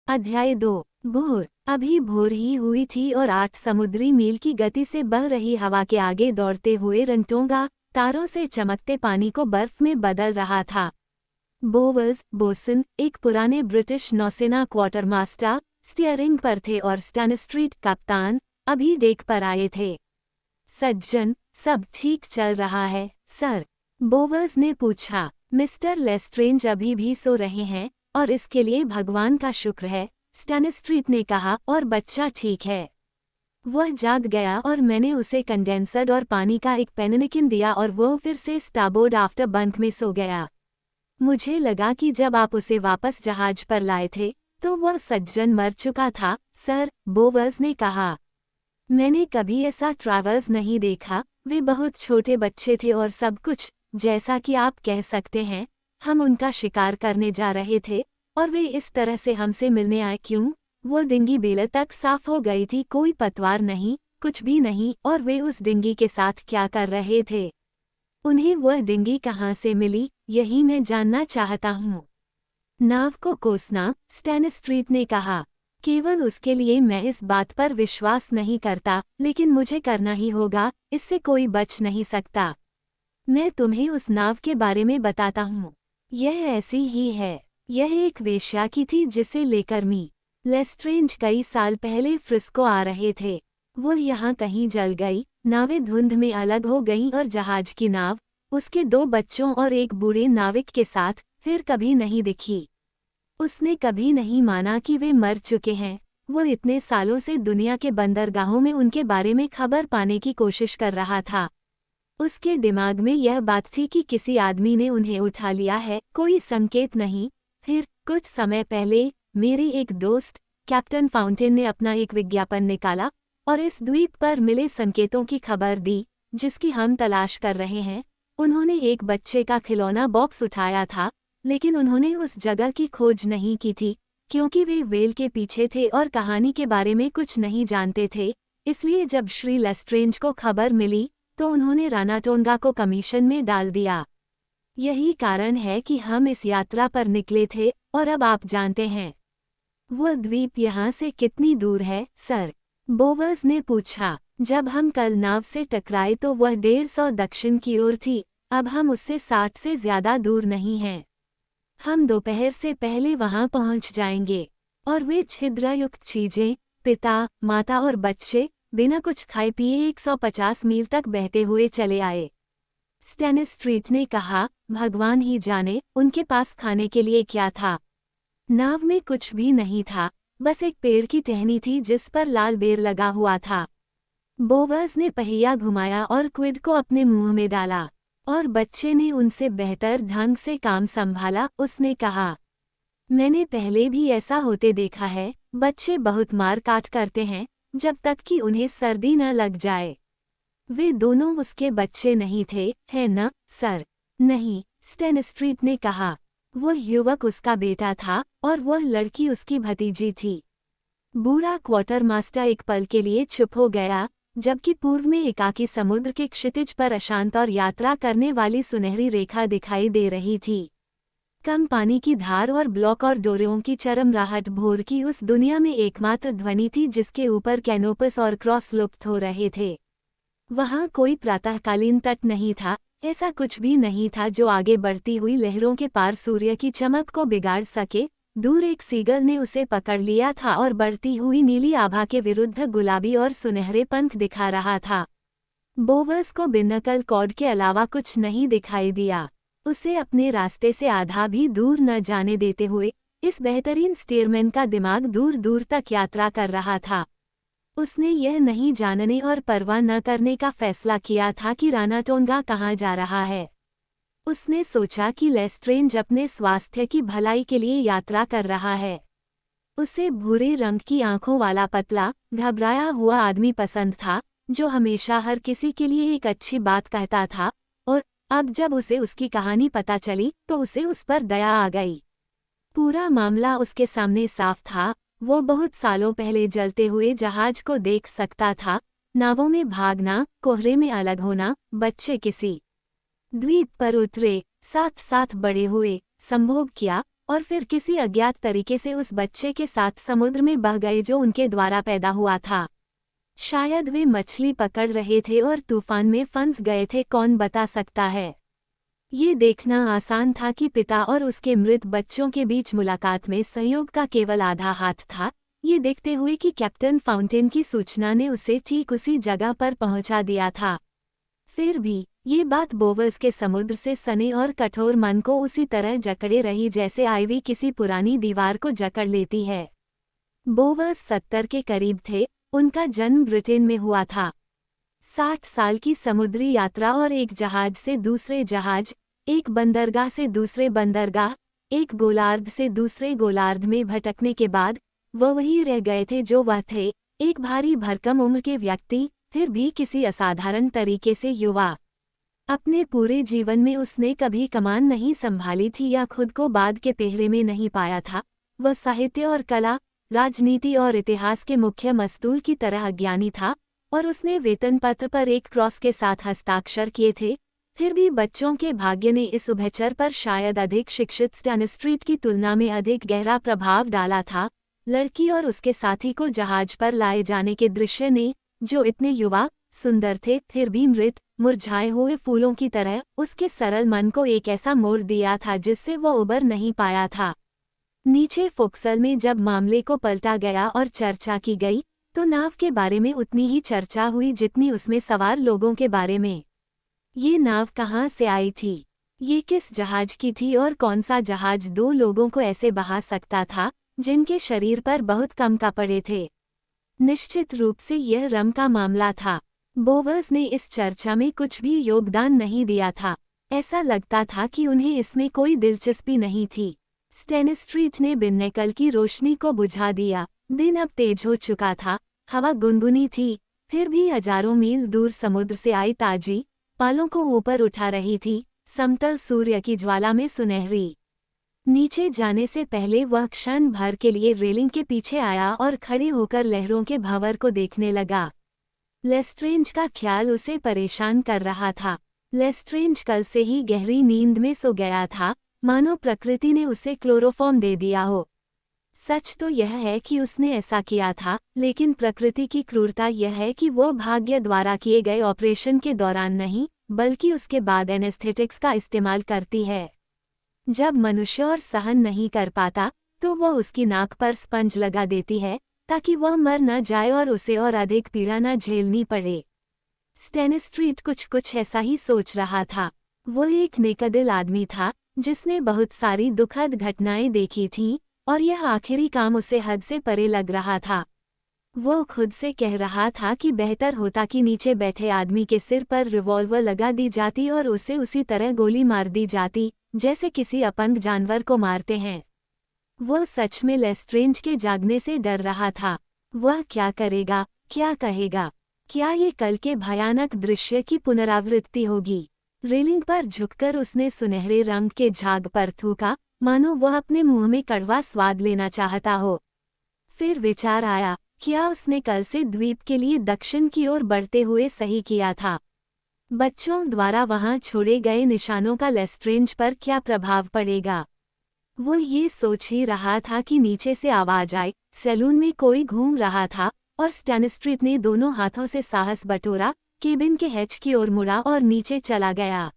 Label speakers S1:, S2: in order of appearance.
S1: अध्याय 2। भोर। अभी भोर ही हुई थी और 8 समुद्री मील की गति से बह रही हवा के आगे दौड़ते हुए रंगटोंगा तारों से चमकते पानी को बर्फ में बदल रहा था। बोवर्स बोसन, एक पुराने ब्रिटिश नौसेना क्वार्टरमास्टर, स्टीयरिंग पर थे और स्टैनस्ट्रीट कप्तान अभी डेक पर आए थे। सज्जन, सब ठीक चल रहा है, सर? बोवर्स ने पूछा। मिस्टर लेस्ट्रेंज अभी भी सो रहे हैं और इसके लिए भगवान का शुक्र है, स्टैनस्ट्रीट ने कहा, और बच्चा ठीक है। वह जाग गया और मैंने उसे कंडेंसर और पानी का एक पेनिनिकिन दिया और वो फिर से स्टारबोर्ड आफ्टर बंक में सो गया। मुझे लगा कि जब आप उसे वापस जहाज पर लाए थे तो वह सज्जन मर चुका था, सर, बोवर्स ने कहा। मैंने कभी ऐसा ट्रैवर्स नहीं देखा। वे बहुत छोटे बच्चे थे और सब कुछ, जैसा कि आप कह सकते हैं, हम उनका शिकार करने जा रहे थे और वे इस तरह से हमसे मिलने आए। क्यों? वो डिंगी बेले तक साफ हो गई थी, कोई पतवार नहीं, कुछ भी नहीं। और वे उस डिंगी के साथ क्या कर रहे थे? उन्हें वह डिंगी कहाँ से मिली, यही मैं जानना चाहता हूँ। नाव को कोसना, स्टैनस्ट्रीट ने कहा। केवल उसके लिए मैं इस बात पर विश्वास नहीं करता, लेकिन मुझे करना ही होगा, इससे कोई बच नहीं सकता। मैं तुम्हें उस नाव के बारे में बताता हूँ। यह ऐसी ही है। यह एक वेश्या की थी जिसे लेकर मी लेस्ट्रेंज कई साल पहले फ्रिस्को आ रहे थे। वो यहाँ कहीं जल गई, नावें धुंध में अलग हो गईं और जहाज की नाव, उसके 2 बच्चों और एक बूढ़े नाविक के साथ फिर कभी नहीं दिखी। उसने कभी नहीं माना कि वे मर चुके हैं। वो इतने सालों से दुनिया के बंदरगाहों में उनके बारे में खबर पाने की कोशिश कर रहा था। उसके दिमाग में यह बात थी कि किसी आदमी ने उन्हें उठा लिया है, कोई संकेत नहीं। फिर कुछ समय पहले मेरे एक दोस्त कैप्टन फाउंटेन ने अपना एक विज्ञापन निकाला और इस द्वीप पर मिले संकेतों की खबर दी, जिसकी हम तलाश कर रहे हैं। उन्होंने एक बच्चे का खिलौना बॉक्स उठाया था, लेकिन उन्होंने उस जगह की खोज नहीं की थी, क्योंकि वे वेल के पीछे थे और कहानी के बारे में कुछ नहीं जानते थे। इसलिए जब श्री लेस्ट्रेंज को खबर मिली तो उन्होंने रानाटोंगा को कमीशन में डाल दिया। यही कारण है कि हम इस यात्रा पर निकले थे और अब आप जानते हैं। वह द्वीप यहाँ से कितनी दूर है, सर? बोवर्स ने पूछा। जब हम कल नाव से टकराए तो वह 150 दक्षिण की ओर थी, अब हम उससे 60 से ज्यादा दूर नहीं हैं। हम दोपहर से पहले वहां पहुंच जाएंगे। और वे छिद्रयुक्त चीजें, पिता, माता और बच्चे, बिना कुछ खाए पिए 150 मील तक बहते हुए चले आए। स्टैनस्ट्रीट ने कहा, भगवान ही जाने उनके पास खाने के लिए क्या था। नाव में कुछ भी नहीं था, बस एक पेड़ की टहनी थी जिस पर लाल बेर लगा हुआ था। बोवर्स ने पहिया घुमाया और क्विड को अपने मुंह में डाला, और बच्चे ने उनसे बेहतर ढंग से काम संभाला। उसने कहा, मैंने पहले भी ऐसा होते देखा है। बच्चे बहुत मार काट करते हैं जब तक कि उन्हें सर्दी न लग जाए। वे दोनों उसके बच्चे नहीं थे, है न, सर? नहीं, स्टैनस्ट्रीट ने कहा। वह युवक उसका बेटा था और वह लड़की उसकी भतीजी थी। बूढ़ा क्वार्टरमास्टर एक पल के लिए चुप हो गया, जबकि पूर्व में एकाकी समुद्र के क्षितिज पर अशांत और यात्रा करने वाली सुनहरी रेखा दिखाई दे रही थी। कम पानी की धार और ब्लॉक और डोरियों की चरमराहट भोर की उस दुनिया में एकमात्र ध्वनि थी जिसके ऊपर कैनोपस और क्रॉस लुप्त हो रहे थे। वहां कोई प्रातःकालीन तट नहीं था, ऐसा कुछ भी नहीं था जो आगे बढ़ती हुई लहरों के पार सूर्य की चमक को बिगाड़ सके। दूर एक सीगल ने उसे पकड़ लिया था और बढ़ती हुई नीली आभा के विरुद्ध गुलाबी और सुनहरे पंख दिखा रहा था। बोवर्स को बिनकल कॉर्ड के अलावा कुछ नहीं दिखाई दिया। उसे अपने रास्ते से आधा भी दूर न जाने देते हुए इस बेहतरीन स्टीयरमैन का दिमाग दूर दूर तक यात्रा कर रहा था। उसने यह नहीं जानने और परवाह न करने का फैसला किया था कि रानाटोंगा कहाँ जा रहा है। उसने सोचा कि लेस्ट्रेंज अपने स्वास्थ्य की भलाई के लिए यात्रा कर रहा है। उसे भूरे रंग की आंखों वाला पतला, घबराया हुआ आदमी पसंद था, जो हमेशा हर किसी के लिए एक अच्छी बात कहता था, और अब जब उसे उसकी कहानी पता चली तो उसे उस पर दया आ गई। पूरा मामला उसके सामने साफ था। वो बहुत सालों पहले जलते हुए जहाज को देख सकता था, नावों में भागना, कोहरे में अलग होना, बच्चे किसी द्वीप पर उतरे, साथ साथ बड़े हुए, संभोग किया, और फिर किसी अज्ञात तरीके से उस बच्चे के साथ समुद्र में बह गए जो उनके द्वारा पैदा हुआ था। शायद वे मछली पकड़ रहे थे और तूफान में फंस गए थे, कौन बता सकता है। ये देखना आसान था कि पिता और उसके मृत बच्चों के बीच मुलाकात में संयोग का केवल आधा हाथ था, ये देखते हुए कि कैप्टन फाउंटेन की सूचना ने उसे ठीक उसी जगह पर पहुंचा दिया था। फिर भी ये बात बोवर्स के समुद्र से सने और कठोर मन को उसी तरह जकड़े रही जैसे आइवी किसी पुरानी दीवार को जकड़ लेती है। बोवर्स 70 के करीब थे, उनका जन्म ब्रिटेन में हुआ था। 60 साल की समुद्री यात्रा और एक जहाज से दूसरे जहाज, एक बंदरगाह से दूसरे बंदरगाह, एक गोलार्ध से दूसरे गोलार्ध में भटकने के बाद वह वही रह गए थे जो वह थे, एक भारी भरकम उम्र के व्यक्ति, फिर भी किसी असाधारण तरीके से युवा। अपने पूरे जीवन में उसने कभी कमान नहीं संभाली थी या खुद को बाद के पहरे में नहीं पाया था। वह साहित्य और कला, राजनीति और इतिहास के मुख्य मस्तूल की तरह अज्ञानी था और उसने वेतन पत्र पर एक क्रॉस के साथ हस्ताक्षर किए थे। फिर भी बच्चों के भाग्य ने इस उभयचर पर शायद अधिक शिक्षित स्टैनस्ट्रीट की तुलना में अधिक गहरा प्रभाव डाला था। लड़की और उसके साथी को जहाज पर लाए जाने के दृश्य ने, जो इतने युवा, सुंदर थे, फिर भी मृत, मुरझाए हुए फूलों की तरह, उसके सरल मन को एक ऐसा मोड़ दिया था जिससे वह उबर नहीं पाया था। नीचे फोक्सल में जब मामले को पलटा गया और चर्चा की गई, तो नाव के बारे में उतनी ही चर्चा हुई जितनी उसमें सवार लोगों के बारे में। ये नाव कहाँ से आई थी? ये किस जहाज की थी और कौन सा जहाज दो लोगों को ऐसे बहा सकता था जिनके शरीर पर बहुत कम कपड़े थे? निश्चित रूप से यह रम का मामला था। बोवर्स ने इस चर्चा में कुछ भी योगदान नहीं दिया था। ऐसा लगता था कि उन्हें इसमें कोई दिलचस्पी नहीं थी। स्टैनस्ट्रीट ने बिन्नेकल की रोशनी को बुझा दिया। दिन अब तेज हो चुका था, हवा गुनगुनी थी, फिर भी हजारों मील दूर समुद्र से आई ताजी पालों को ऊपर उठा रही थी, समतल सूर्य की ज्वाला में सुनहरी। नीचे जाने से पहले वह क्षण भर के लिए रेलिंग के पीछे आया और खड़े होकर लहरों के भंवर को देखने लगा। लेस्ट्रेंज का ख्याल उसे परेशान कर रहा था। लेस्ट्रेंज कल से ही गहरी नींद में सो गया था, मानो प्रकृति ने उसे क्लोरोफॉर्म दे दिया हो। सच तो यह है कि उसने ऐसा किया था, लेकिन प्रकृति की क्रूरता यह है कि वो भाग्य द्वारा किए गए ऑपरेशन के दौरान नहीं, बल्कि उसके बाद एनेस्थेटिक्स का इस्तेमाल करती है। जब मनुष्य और सहन नहीं कर पाता, तो वह उसकी नाक पर स्पंज लगा देती है, ताकि वह मर न जाए और उसे और अधिक पीड़ा न झेलनी पड़े। स्टैनस्ट्रीट कुछ ऐसा ही सोच रहा था। वो एक नेकदिल आदमी था, जिसने बहुत सारी दुखद घटनाएं देखी थीं, और यह आखिरी काम उसे हद से परे लग रहा था। वो खुद से कह रहा था कि बेहतर होता कि नीचे बैठे आदमी के सिर पर रिवॉल्वर लगा दी जाती और उसे उसी तरह गोली मार दी जाती, जैसे किसी अपंग जानवर को मारते हैं। वो सच में लेस्ट्रेंज के जागने से डर रहा था। वह क्या करेगा, क्या कहेगा? क्या ये कल के भयानक दृश्य की पुनरावृत्ति होगी? रेलिंग पर झुककर उसने सुनहरे रंग के झाग पर थूका, मानो वह अपने मुंह में कड़वा स्वाद लेना चाहता हो। फिर विचार आया, क्या उसने कल से द्वीप के लिए दक्षिण की ओर बढ़ते हुए सही किया था? बच्चों द्वारा वहां छोड़े गए निशानों का लेस्ट्रेंज पर क्या प्रभाव पड़ेगा? वो ये सोच ही रहा था कि नीचे से आवाज आई। सैलून में कोई घूम रहा था और स्टैनस्ट्रीट ने दोनों हाथों से साहस बटोरा, केबिन के हैच की ओर मुड़ा और नीचे चला गया।